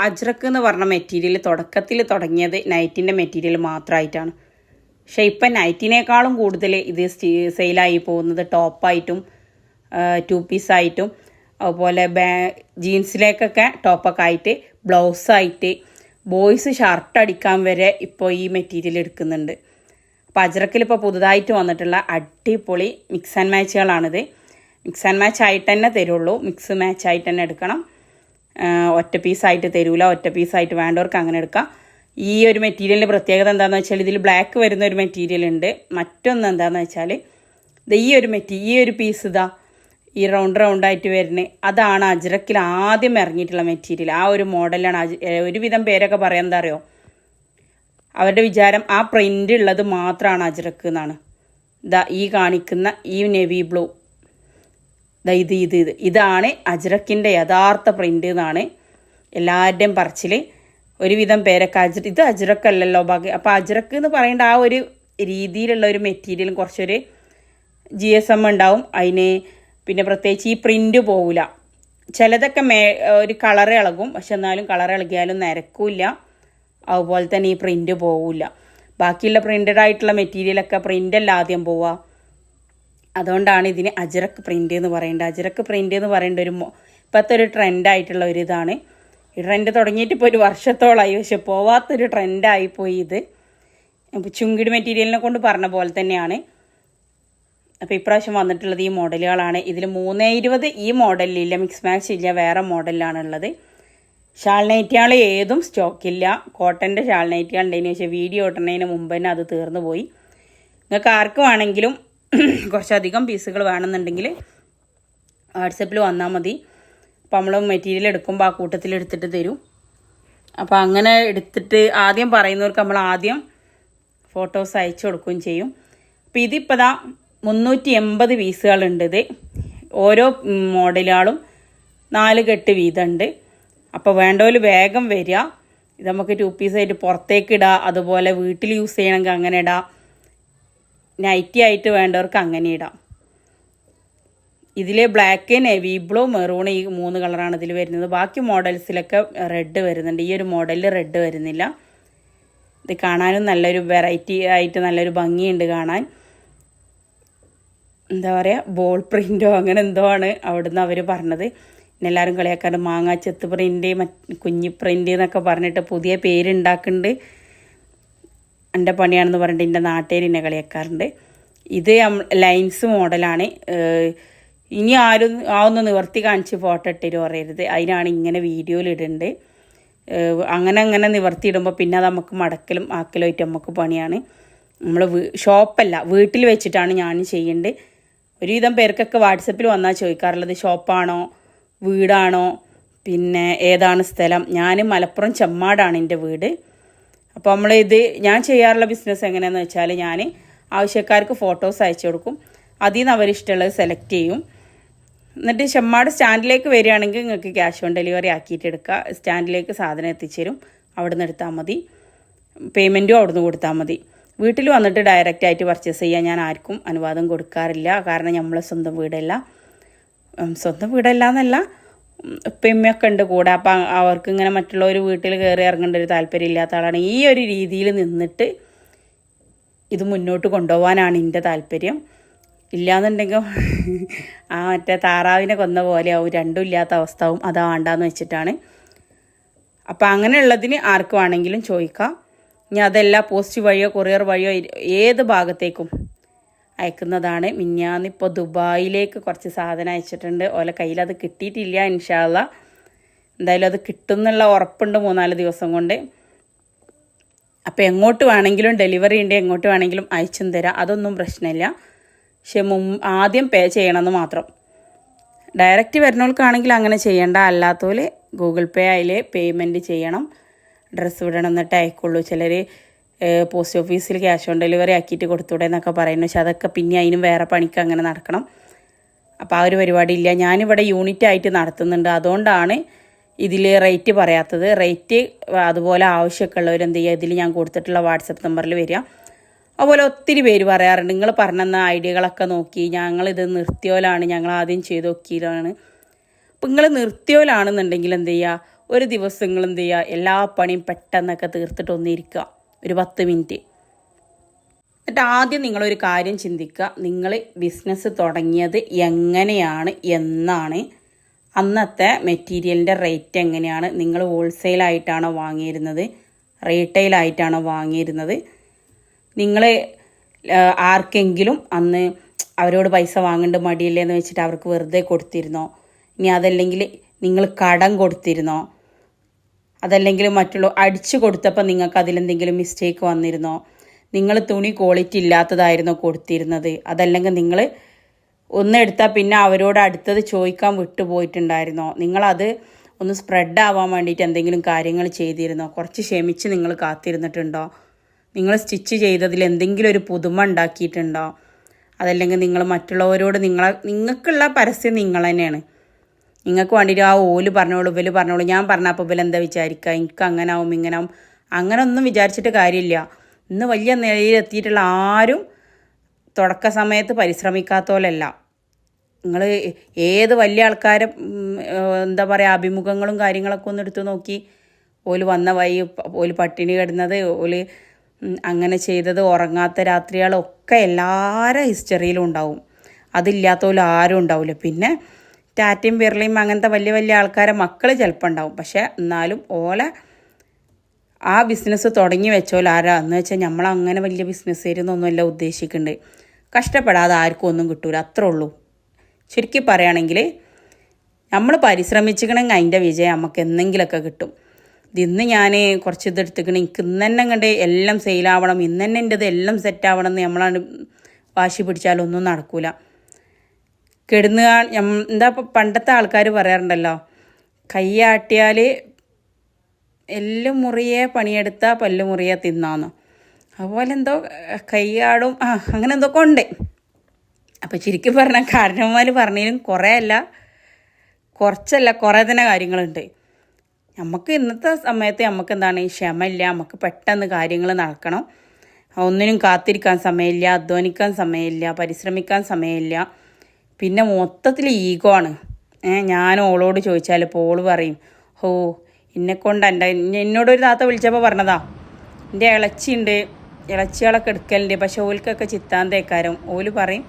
അജ്രക്ക് എന്ന് പറഞ്ഞ മെറ്റീരിയൽ തുടക്കത്തിൽ തുടങ്ങിയത് നൈറ്റിൻ്റെ മെറ്റീരിയൽ മാത്രമായിട്ടാണ്. പക്ഷേ ഇപ്പം നൈറ്റിനേക്കാളും കൂടുതൽ ഇത് സെയിലായി പോകുന്നത് ടോപ്പായിട്ടും 2 പീസായിട്ടും അതുപോലെ ജീൻസിലേക്കൊക്കെ ടോപ്പൊക്കെ ആയിട്ട് ബ്ലൗസായിട്ട് ബോയ്സ് ഷർട്ട് അടിക്കാൻ വരെ ഇപ്പോൾ ഈ മെറ്റീരിയൽ എടുക്കുന്നുണ്ട്. അപ്പോൾ അജ്രക്കിൽ ഇപ്പോൾ പുതുതായിട്ട് വന്നിട്ടുള്ള അടിപൊളി മിക്സ് ആൻഡ് മാച്ചുകളാണിത്. മിക്സ് ആൻഡ് മാച്ച് ആയിട്ട് തന്നെ തരുള്ളൂ, മിക്സ് മാച്ച് ആയിട്ട് തന്നെ എടുക്കണം. ഒറ്റ പീസായിട്ട് തരൂല, ഒറ്റ പീസായിട്ട് വേണ്ടവർക്ക് അങ്ങനെ എടുക്കാം. ഈ ഒരു മെറ്റീരിയലിൻ്റെ പ്രത്യേകത എന്താണെന്ന് വെച്ചാൽ ഇതിൽ ബ്ലാക്ക് വരുന്ന ഒരു മെറ്റീരിയൽ ഉണ്ട്. മറ്റൊന്ന് എന്താണെന്ന് വെച്ചാൽ ഈ ഒരു പീസ് ഈ റൗണ്ടായിട്ട് വരുന്നത് അതാണ് അജ്രക്കിൽ ആദ്യം ഇറങ്ങിയിട്ടുള്ള മെറ്റീരിയൽ. ആ ഒരു മോഡലാണ്. ഒരുവിധം പേരൊക്കെ പറയാൻ എന്താ അറിയോ, അവരുടെ വിചാരം ആ പ്രിൻ്റ് ഉള്ളത് മാത്രമാണ് അജ്രക്ക് എന്നാണ്. ഈ കാണിക്കുന്ന ഈ നേവി ബ്ലൂ ഇതാണ് അജ്രക്കിൻ്റെ യഥാർത്ഥ പ്രിൻ്റ് എന്നാണ് എല്ലാവരുടെയും പറച്ചിൽ. ഒരുവിധം പേരൊക്കെ ഇത് അജ്രക്കല്ലല്ലോ ബാക്കി. അപ്പോൾ അജ്രക്ക് എന്ന് പറയേണ്ട ആ ഒരു രീതിയിലുള്ള ഒരു മെറ്റീരിയലും കുറച്ചൊരു GSM ഉണ്ടാവും അതിന്. പിന്നെ പ്രത്യേകിച്ച് ഈ പ്രിൻ്റ് പോവില്ല. ചിലതൊക്കെ ഒരു കളറ് ഇളകും, പക്ഷെ എന്നാലും കളർ ഇളകിയാലും നിരക്കില്ല. അതുപോലെ തന്നെ ഈ പ്രിൻ്റ് പോവില്ല. ബാക്കിയുള്ള പ്രിൻ്റഡ് ആയിട്ടുള്ള മെറ്റീരിയലൊക്കെ പ്രിൻ്റല്ല ആദ്യം പോവുക. അതുകൊണ്ടാണ് ഇതിന് അജ്രക്ക് പ്രിൻ്റ് എന്ന് പറയേണ്ടത്. അജ്രക്ക് പ്രിൻ്റ് എന്ന് പറയേണ്ട ഇപ്പോഴത്തെ ഒരു ട്രെൻഡായിട്ടുള്ള ഒരു ഇതാണ്. ഈ ട്രെൻഡ് തുടങ്ങിയിട്ട് ഇപ്പോൾ 1 വർഷത്തോളമായി, പക്ഷെ പോവാത്തൊരു ട്രെൻഡായിപ്പോയി ഇത്. ചുങ്കിടി മെറ്റീരിയലിനെ കൊണ്ട് പറഞ്ഞ പോലെ തന്നെയാണ്. അപ്പോൾ ഇപ്രാവശ്യം വന്നിട്ടുള്ളത് ഈ മോഡലുകളാണ്. ഇതിൽ 320 ഈ മോഡലിലില്ല, മിക്സ് മാച്ച് ഇല്ല, വേറെ മോഡലിലാണുള്ളത്. ഷാൾ നൈറ്റികൾ ഏതും സ്റ്റോക്കില്ല. കോട്ടൻ്റെ ഷാൾ നൈറ്റികൾ ഉണ്ടതിന് പക്ഷേ വീഡിയോ ഇട്ടുന്നതിന് മുമ്പ് തന്നെ അത് തീർന്നു പോയി. നിങ്ങൾക്ക് ആർക്ക് വേണമെങ്കിലും കുറച്ചധികം പീസുകൾ വേണമെന്നുണ്ടെങ്കിൽ വാട്സപ്പിൽ വന്നാൽ മതി. അപ്പോൾ നമ്മൾ മെറ്റീരിയൽ എടുക്കുമ്പോൾ ആ കൂട്ടത്തിൽ എടുത്തിട്ട് തരും. അപ്പോൾ അങ്ങനെ എടുത്തിട്ട് ആദ്യം പറയുന്നവർക്ക് നമ്മൾ ആദ്യം ഫോട്ടോസ് അയച്ചു കൊടുക്കുകയും ചെയ്യും. അപ്പോൾ ഇതിപ്പോൾ 380 പീസുകളുണ്ട്. ഇത് ഓരോ മോഡലുകളും 4 കെട്ട് വീതമുണ്ട്. അപ്പോൾ വേണ്ടവർ വേഗം വരിക. ഇത് നമുക്ക് 2 പീസായിട്ട് പുറത്തേക്ക് ഇടാം, അതുപോലെ വീട്ടിൽ യൂസ് ചെയ്യണമെങ്കിൽ അങ്ങനെ ഇടാം, നൈറ്റി ആയിട്ട് വേണ്ടവർക്ക് അങ്ങനെ ഇടാം. ഇതിൽ ബ്ലാക്ക്, നേവി ബ്ലൂ, മെറൂൺ ഈ 3 കളറാണ് ഇതിൽ വരുന്നത്. ബാക്കി മോഡൽസിലൊക്കെ റെഡ് വരുന്നുണ്ട്. ഈ ഒരു മോഡലിൽ റെഡ് വരുന്നില്ല. ഇത് കാണാനും നല്ലൊരു വെറൈറ്റി ആയിട്ട് നല്ലൊരു ഭംഗിയുണ്ട് കാണാൻ. എന്താ പറയുക, ബോൾ പ്രിൻ്റോ അങ്ങനെ എന്തോ ആണ് അവിടുന്ന് അവർ പറഞ്ഞത്. എല്ലാവരും കളിയാക്കാറ് മാങ്ങാച്ചെത്ത് പ്രിൻ്റ്, കുഞ്ഞി പ്രിൻ്റ് എന്നൊക്കെ പറഞ്ഞിട്ട് പുതിയ പേരുണ്ടാക്കുന്നുണ്ട്. എൻ്റെ പണിയാണെന്ന് പറഞ്ഞിട്ട് എൻ്റെ നാട്ടുകാർ എന്നെ കളിയാക്കാറുണ്ട്. ഇത് ലൈൻസ് മോഡലാണ്. ഇനി ആരും ഒന്ന് നിവർത്തി കാണിച്ച് ഫോട്ടോ ഇട്ടിട്ട് പറയരുത്, അതിനാണ് ഇങ്ങനെ വീഡിയോയിൽ ഇടുന്നുണ്ട്. അങ്ങനെ നിവർത്തി ഇടുമ്പോൾ പിന്നെ അത് നമുക്ക് മടക്കലും ആക്കലുമായിട്ട് നമുക്ക് പണിയാണ്. നമ്മൾ ഷോപ്പല്ല, വീട്ടിൽ വെച്ചിട്ടാണ് ഞാൻ ചെയ്യേണ്ടത്. ഒരുവിധം പേർക്കൊക്കെ വാട്സപ്പിൽ വന്നാൽ ചോദിക്കാറുള്ളത് ഷോപ്പാണോ വീടാണോ പിന്നെ ഏതാണ് സ്ഥലം. ഞാൻ മലപ്പുറം ചെമ്മാടാണ് എൻ്റെ വീട്. അപ്പോൾ ഞാൻ ചെയ്യാറുള്ള ബിസിനസ് എങ്ങനെയാണെന്ന് വെച്ചാൽ ഞാൻ ആവശ്യക്കാർക്ക് ഫോട്ടോസ് അയച്ചു കൊടുക്കും. അതിൽ നിന്ന് അവരിഷ്ടമുള്ളത് സെലക്ട് ചെയ്യും. എന്നിട്ട് ചെമ്മാട് സ്റ്റാൻഡിലേക്ക് വരികയാണെങ്കിൽ നിങ്ങൾക്ക് ക്യാഷ് ഓൺ ഡെലിവറി ആക്കിയിട്ട് എടുക്കുക. സ്റ്റാൻഡിലേക്ക് സാധനം എത്തിച്ചേരും, അവിടെ നിന്ന് എടുത്താൽ മതി. പേയ്മെൻറ്റും അവിടെ നിന്ന് കൊടുത്താൽ മതി. വീട്ടിൽ വന്നിട്ട് ഡയറക്റ്റായിട്ട് പർച്ചേസ് ചെയ്യാൻ ഞാൻ ആർക്കും അനുവാദം കൊടുക്കാറില്ല. കാരണം നമ്മളെ സ്വന്തം വീടല്ല എന്നല്ല, ഉപ്പയമ്മയൊക്കെ ഉണ്ട് കൂടെ. അപ്പം അവർക്ക് ഇങ്ങനെ മറ്റുള്ളവർ വീട്ടിൽ കയറി ഇറങ്ങേണ്ട ഒരു താല്പര്യം ഇല്ലാത്ത ആളാണ്. ഈ ഒരു രീതിയിൽ നിന്നിട്ട് ഇത് മുന്നോട്ട് കൊണ്ടുപോകാനാണ് എൻ്റെ താല്പര്യം. ഇല്ലയെന്നുണ്ടെങ്കിൽ മറ്റേ താറാവിനെ കൊന്ന പോലെ ആവും, രണ്ടും ഇല്ലാത്ത അവസ്ഥവും അതാ വേണ്ടാന്ന് വെച്ചിട്ടാണ്. അപ്പം അങ്ങനെയുള്ളതിന് ആർക്ക് വേണമെങ്കിലും ചോദിക്കാം. ഇനി അതല്ല പോസ്റ്റ് വഴിയോ കൊറിയർ വഴിയോ ഏത് ഭാഗത്തേക്കും അയക്കുന്നതാണ്. മിഞ്ഞാന്നിപ്പോൾ ദുബായിലേക്ക് കുറച്ച് സാധനം അയച്ചിട്ടുണ്ട്. ഓലെ കയ്യിലത് കിട്ടിയിട്ടില്ല. ഇൻഷാ അല്ലാഹ് എന്തായാലും അത് കിട്ടും എന്നുള്ള ഉറപ്പുണ്ട് 3-4 ദിവസം കൊണ്ട്. അപ്പോൾ എങ്ങോട്ട് വേണമെങ്കിലും ഡെലിവറി ഉണ്ട്, എങ്ങോട്ട് വേണമെങ്കിലും അയച്ചും തരാം, അതൊന്നും പ്രശ്നമില്ല. പക്ഷെ ആദ്യം പേ ചെയ്യണമെന്ന് മാത്രം. ഡയറക്റ്റ് വരുന്നവർക്കാണെങ്കിൽ അങ്ങനെ ചെയ്യേണ്ട, അല്ലാത്തവർ ഗൂഗിൾ പേ അതിൽ പേയ്മെൻറ്റ് ചെയ്യണം. ഡ്രസ്സ് വിടണം എന്നിട്ട് അയക്കുള്ളൂ. ചിലർ പോസ്റ്റ് ഓഫീസിൽ ക്യാഷ് ഓൺ ഡെലിവറി ആക്കിയിട്ട് കൊടുത്തൂടെ എന്നൊക്കെ പറയുന്നു. പക്ഷെ അതൊക്കെ പിന്നെ അതിനും വേറെ പണിക്ക് അങ്ങനെ നടക്കണം. അപ്പോൾ ആ ഒരു പരിപാടി ഇല്ല. ഞാനിവിടെ യൂണിറ്റ് ആയിട്ട് നടത്തുന്നുണ്ട്, അതുകൊണ്ടാണ് ഇതിൽ റേറ്റ് പറയാത്തത്. റേറ്റ് അതുപോലെ ആവശ്യമൊക്കെ ഉള്ളവർ എന്ത് ചെയ്യുക, ഇതിൽ ഞാൻ കൊടുത്തിട്ടുള്ള വാട്സപ്പ് നമ്പറിൽ വരിക. അതുപോലെ ഒത്തിരി പേര് പറയാറുണ്ട് നിങ്ങൾ പറഞ്ഞെന്ന ഐഡിയകളൊക്കെ നോക്കി ഞങ്ങളിത് നിർത്തിയോലാണ്, ഞങ്ങൾ ആദ്യം ചെയ്ത് നോക്കിയതാണ്. അപ്പം നിങ്ങൾ നിർത്തിയോലാണെന്നുണ്ടെങ്കിൽ എന്ത് ചെയ്യുക, ഒരു ദിവസം നിങ്ങൾ എന്ത് ചെയ്യുക, എല്ലാ പണിയും പെട്ടെന്നൊക്കെ തീർത്തിട്ട് ഒന്നിരിക്കുക ഒരു 10 മിനിറ്റ്. എന്നിട്ട് ആദ്യം നിങ്ങളൊരു കാര്യം ചിന്തിക്കുക, നിങ്ങൾ ബിസിനസ് തുടങ്ങിയത് എങ്ങനെയാണ് എന്നാണ്, അന്നത്തെ മെറ്റീരിയലിൻ്റെ റേറ്റ് എങ്ങനെയാണ്, നിങ്ങൾ ഹോൾസെയിലായിട്ടാണോ വാങ്ങിയിരുന്നത്, റീറ്റെയിലായിട്ടാണോ വാങ്ങിയിരുന്നത്, നിങ്ങൾ ആർക്കെങ്കിലും അന്ന് അവരോട് പൈസ വാങ്ങേണ്ട മടിയില്ലേ എന്ന് വെച്ചിട്ട് അവർക്ക് വെറുതെ കൊടുത്തിരുന്നോ, ഇനി അതല്ലെങ്കിൽ നിങ്ങൾ കടം കൊടുത്തിരുന്നോ, അതല്ലെങ്കിൽ മറ്റുള്ള അടിച്ചു കൊടുത്തപ്പോൾ നിങ്ങൾക്ക് അതിലെന്തെങ്കിലും മിസ്റ്റേക്ക് വന്നിരുന്നോ, നിങ്ങൾ തുണി ക്വാളിറ്റി ഇല്ലാത്തതായിരുന്നോ കൊടുത്തിരുന്നത്, അതല്ലെങ്കിൽ നിങ്ങൾ ഒന്നെടുത്താൽ പിന്നെ അവരോട് അടുത്തത് ചോദിക്കാൻ വിട്ടുപോയിട്ടുണ്ടായിരുന്നോ, നിങ്ങളത് ഒന്ന് സ്പ്രെഡ് ആവാൻ വേണ്ടിയിട്ട് എന്തെങ്കിലും കാര്യങ്ങൾ ചെയ്തിരുന്നോ, കുറച്ച് ക്ഷമിച്ച് നിങ്ങൾ കാത്തിരുന്നിട്ടുണ്ടോ, നിങ്ങൾ ചെയ്തതിൽ എന്തെങ്കിലും ഒരു പുതുമ ഉണ്ടാക്കിയിട്ടുണ്ടോ, അതല്ലെങ്കിൽ നിങ്ങൾ മറ്റുള്ളവരോട് നിങ്ങൾക്കുള്ള പരസ്യം നിങ്ങൾ തന്നെയാണ്. നിങ്ങൾക്ക് വേണ്ടിയിട്ട് ആ ഓല് പറഞ്ഞോളൂ ഇവല് പറഞ്ഞോളൂ, ഞാൻ പറഞ്ഞപ്പോൾ ഇവൽ എന്താ വിചാരിക്കുക, എനിക്ക് അങ്ങനാവും ഇങ്ങനാവും, അങ്ങനെ ഒന്നും വിചാരിച്ചിട്ട് കാര്യമില്ല. ഇന്ന് വലിയ നിലയിലെത്തിയിട്ടുള്ള ആരും തുടക്ക സമയത്ത് പരിശ്രമിക്കാത്തോലല്ല. നിങ്ങൾ ഏത് വലിയ ആൾക്കാരെ എന്താ പറയുക അഭിമുഖങ്ങളും കാര്യങ്ങളൊക്കെ ഒന്ന് എടുത്ത് നോക്കി, ഓല് വന്ന വഴി, ഓല് പട്ടിണി കിടന്നത്, ഓല് അങ്ങനെ ചെയ്തത്, ഉറങ്ങാത്ത രാത്രികളൊക്കെ എല്ലാവരുടെ ഹിസ്റ്ററിയിലും ഉണ്ടാവും. അതില്ലാത്തവരും ആരും ഉണ്ടാവില്ല. പിന്നെ ടാറ്റയും ബിർളയും അങ്ങനത്തെ വലിയ വലിയ ആൾക്കാരെ മക്കൾ ചിലപ്പോൾ ഉണ്ടാവും. പക്ഷേ എന്നാലും ഓല ആ ബിസിനസ് തുടങ്ങി വെച്ചോല ആരാ എന്ന് വെച്ചാൽ നമ്മളങ്ങനെ വലിയ ബിസിനസ് ആയിരുന്നൊന്നുമല്ല ഉദ്ദേശിക്കുന്നുണ്ട്. കഷ്ടപ്പെടാതെ ആർക്കും ഒന്നും കിട്ടൂല, അത്രേ ഉള്ളൂ. ശരിക്കും പറയുകയാണെങ്കിൽ നമ്മൾ പരിശ്രമിച്ചിക്കണമെങ്കിൽ അതിൻ്റെ വിജയം നമുക്ക് എന്തെങ്കിലുമൊക്കെ കിട്ടും. ഇന്ന് ഞാൻ കുറച്ച് ഇതെടുത്തിക്കണം, എനിക്ക് ഇന്ന് തന്നെ കണ്ട് എല്ലാം സെയിലാവണം, ഇന്ന് തന്നെ എൻ്റെ എല്ലാം സെറ്റാവണം എന്ന് നമ്മളാണ് വാശി പിടിച്ചാലൊന്നും നടക്കൂല. കിടന്ന് എന്താ പണ്ടത്തെ ആൾക്കാർ പറയാറുണ്ടല്ലോ, കൈയാട്ടിയാൽ എല്ലും മുറിയെ പണിയെടുത്താൽ പല്ല് മുറിയെ തിന്നാന്ന്. അതുപോലെ എന്തോ കൈയാടും അങ്ങനെ എന്തൊക്കെ ഉണ്ട്. അപ്പോൾ ശരിക്കും പറഞ്ഞാൽ കാരണന്മാർ പറഞ്ഞതിലും കുറേ തന്നെ കാര്യങ്ങളുണ്ട്. നമുക്ക് ഇന്നത്തെ സമയത്ത് നമുക്ക് എന്താണ് ക്ഷമയില്ല, നമുക്ക് പെട്ടെന്ന് കാര്യങ്ങൾ നടക്കണം, ഒന്നിനും കാത്തിരിക്കാൻ സമയമില്ല, അധ്വാനിക്കാൻ സമയമില്ല, പരിശ്രമിക്കാൻ സമയമില്ല. പിന്നെ മൊത്തത്തിൽ ഈഗോ ആണ്. ഞാൻ ഓളോട് ചോദിച്ചാൽ ഇപ്പോൾ ഓള് പറയും, ഓ എന്നെക്കൊണ്ട് എന്നോടൊരു താത്ത വിളിച്ചപ്പോൾ പറഞ്ഞതാ, എൻ്റെ ഇളച്ചികളൊക്കെ എടുക്കലുണ്ട്, പക്ഷെ ഓൽക്കൊക്കെ ചിത്താന്തേക്കാരം. ഓല് പറയും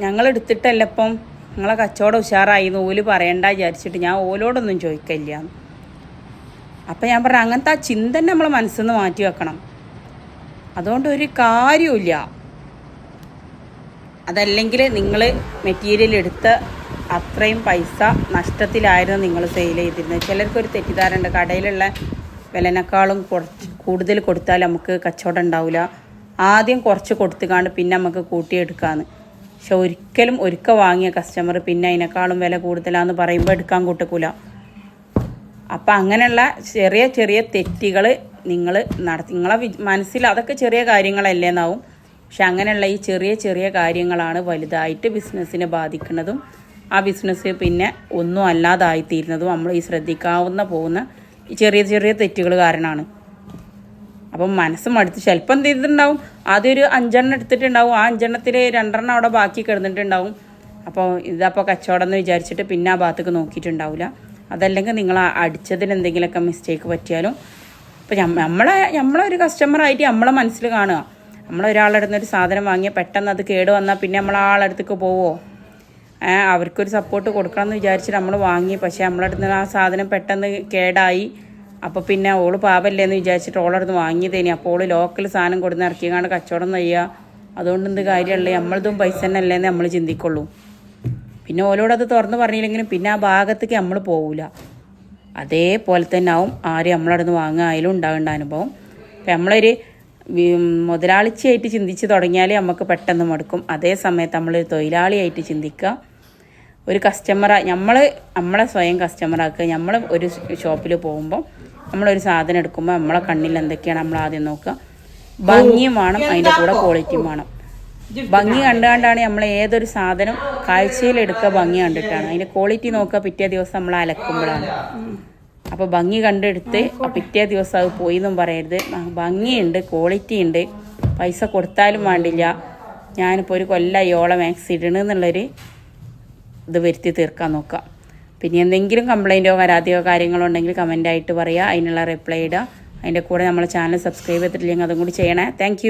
ഞങ്ങളെടുത്തിട്ടല്ല ഇപ്പം നിങ്ങളെ കച്ചവടം ഉഷാറായിന്ന് ഓല് പറയണ്ട വിചാരിച്ചിട്ട് ഞാൻ ഓലോടൊന്നും ചോദിക്കില്ല. അപ്പം ഞാൻ പറഞ്ഞു അങ്ങനത്തെ ആ ചിന്ത നമ്മളെ മനസ്സിൽ നിന്ന് മാറ്റി വെക്കണം. അതുകൊണ്ട് ഒരു കാര്യമില്ല. അതല്ലെങ്കിൽ നിങ്ങൾ മെറ്റീരിയൽ എടുത്ത അത്രയും പൈസ നഷ്ടത്തിലായിരുന്നു നിങ്ങൾ സെയിൽ ചെയ്തിരുന്നത്. ചിലർക്കൊരു തെറ്റിദ്ധാരണ, കടയിലുള്ള വിലനേക്കാളും കൂടുതൽ കൊടുത്താൽ നമുക്ക് കച്ചവടം ഉണ്ടാവില്ല, ആദ്യം കുറച്ച് കൊടുത്തുകാണ്ട് പിന്നെ നമുക്ക് കൂട്ടിയെടുക്കാമെന്ന്. പക്ഷെ ഒരിക്കൽ വാങ്ങിയ കസ്റ്റമർ പിന്നെ അതിനേക്കാളും വില കൂടുതലാന്ന് പറയുമ്പോൾ എടുക്കാൻ കൂട്ടക്കൂല. അപ്പം അങ്ങനെയുള്ള ചെറിയ ചെറിയ തെറ്റുകൾ നിങ്ങൾ നിങ്ങളെ മനസ്സിൽ അതൊക്കെ ചെറിയ കാര്യങ്ങളല്ലേന്നാവും. പക്ഷെ അങ്ങനെയുള്ള ഈ ചെറിയ ചെറിയ കാര്യങ്ങളാണ് വലുതായിട്ട് ബിസിനസ്സിനെ ബാധിക്കുന്നതും ആ ബിസിനസ് പിന്നെ ഒന്നും അല്ലാതായിത്തീരുന്നതും നമ്മൾ ഈ ശ്രദ്ധിക്കാവുന്ന പോകുന്ന ഈ ചെറിയ ചെറിയ തെറ്റുകൾ കാരണമാണ്. അപ്പം മനസ്സ് മടുത്ത് ചിലപ്പോൾ എന്ത് ചെയ്തിട്ടുണ്ടാവും, ആദ്യം ഒരു 5 എണ്ണം എടുത്തിട്ടുണ്ടാവും, ആ 5 എണ്ണത്തിൽ 2 എണ്ണം അവിടെ ബാക്കി കിടന്നിട്ടുണ്ടാവും. അപ്പോൾ ഇതപ്പോൾ കച്ചവടം എന്ന് വിചാരിച്ചിട്ട് പിന്നെ ആ ഭാഗത്തേക്ക് നോക്കിയിട്ടുണ്ടാവില്ല. അതല്ലെങ്കിൽ നിങ്ങൾ അടിച്ചതിന് എന്തെങ്കിലുമൊക്കെ മിസ്റ്റേക്ക് പറ്റിയാലും ഇപ്പം നമ്മളൊരു കസ്റ്റമറായിട്ട് നമ്മളെ മനസ്സിൽ കാണുക. നമ്മളൊരാളുടെ ഒരു സാധനം വാങ്ങിയാൽ പെട്ടെന്ന് അത് കേട് വന്നാൽ പിന്നെ നമ്മൾ ആളടുത്തേക്ക് പോവോ? അവർക്കൊരു സപ്പോർട്ട് കൊടുക്കണം എന്ന് വിചാരിച്ചിട്ട് നമ്മൾ വാങ്ങി, പക്ഷേ നമ്മളടുത്ത് ആ സാധനം പെട്ടെന്ന് കേടായി. അപ്പോൾ പിന്നെ ഓള് പാവല്ലേ എന്ന് വിചാരിച്ചിട്ട് ഓളടുത്ത് വാങ്ങിയതേനി. അപ്പോൾ ഓള് ലോക്കൽ സാധനം കൊടുന്ന് ഇറക്കിയാണ്ട് കച്ചവടം ചെയ്യുക. അതുകൊണ്ട് എന്ത് കാര്യമുള്ളൂ, നമ്മളതും പൈസ തന്നെ അല്ലേന്ന് നമ്മൾ ചിന്തിക്കുള്ളൂ. പിന്നെ ഓലോടത് തുറന്ന് പറഞ്ഞില്ലെങ്കിലും പിന്നെ ആ ഭാഗത്തേക്ക് നമ്മൾ പോവില്ല. അതേപോലെ തന്നെ ആവും ആരും നമ്മളടുത്ത് വാങ്ങായാലും ഉണ്ടാകേണ്ട അനുഭവം. അപ്പം നമ്മളൊരു മുതലാളിച്ചയായിട്ട് ചിന്തിച്ച് തുടങ്ങിയാൽ നമുക്ക് പെട്ടെന്ന് മടുക്കും. അതേ സമയത്ത് നമ്മളൊരു തൊഴിലാളിയായിട്ട് ചിന്തിക്കുക, ഒരു നമ്മളെ സ്വയം കസ്റ്റമറാക്കുക. നമ്മൾ ഒരു ഷോപ്പിൽ പോകുമ്പോൾ നമ്മളൊരു സാധനം എടുക്കുമ്പോൾ നമ്മളെ കണ്ണിൽ എന്തൊക്കെയാണ് നമ്മൾ ആദ്യം നോക്കുക. ഭംഗിയും വേണം, അതിൻ്റെ കൂടെ ക്വാളിറ്റിയും വേണം. ഭംഗി കണ്ടുകൊണ്ടാണ് നമ്മൾ ഏതൊരു സാധനം കാഴ്ചയിലെടുക്കുക, ഭംഗി കണ്ടിട്ടാണ്. അതിൻ്റെ ക്വാളിറ്റി നോക്കുക പിറ്റേ ദിവസം നമ്മൾ അലക്കുമ്പോഴാണ്. അപ്പോൾ ഭംഗി കണ്ടെടുത്ത് പിറ്റേ ദിവസം അത് പോയി എന്നും പറയരുത്. ഭംഗിയുണ്ട്, ക്വാളിറ്റി ഉണ്ട്, പൈസ കൊടുത്താലും വേണ്ടില്ല, ഞാനിപ്പോൾ ഒരു കൊല്ലം മാക്സി ഇടണമെന്നുള്ളൊരു ഇത് വരുത്തി തീർക്കാൻ നോക്കുക. പിന്നെ എന്തെങ്കിലും കംപ്ലൈൻറ്റോ പരാതിയോ കാര്യങ്ങളോ ഉണ്ടെങ്കിൽ കമൻ്റായിട്ട് പറയുക, അതിനുള്ള റിപ്ലൈ ഇടുക. അതിൻ്റെ കൂടെ നമ്മളെ ചാനൽ സബ്സ്ക്രൈബ് ചെയ്തിട്ടില്ലെങ്കിൽ അതും കൂടി ചെയ്യണേ. താങ്ക്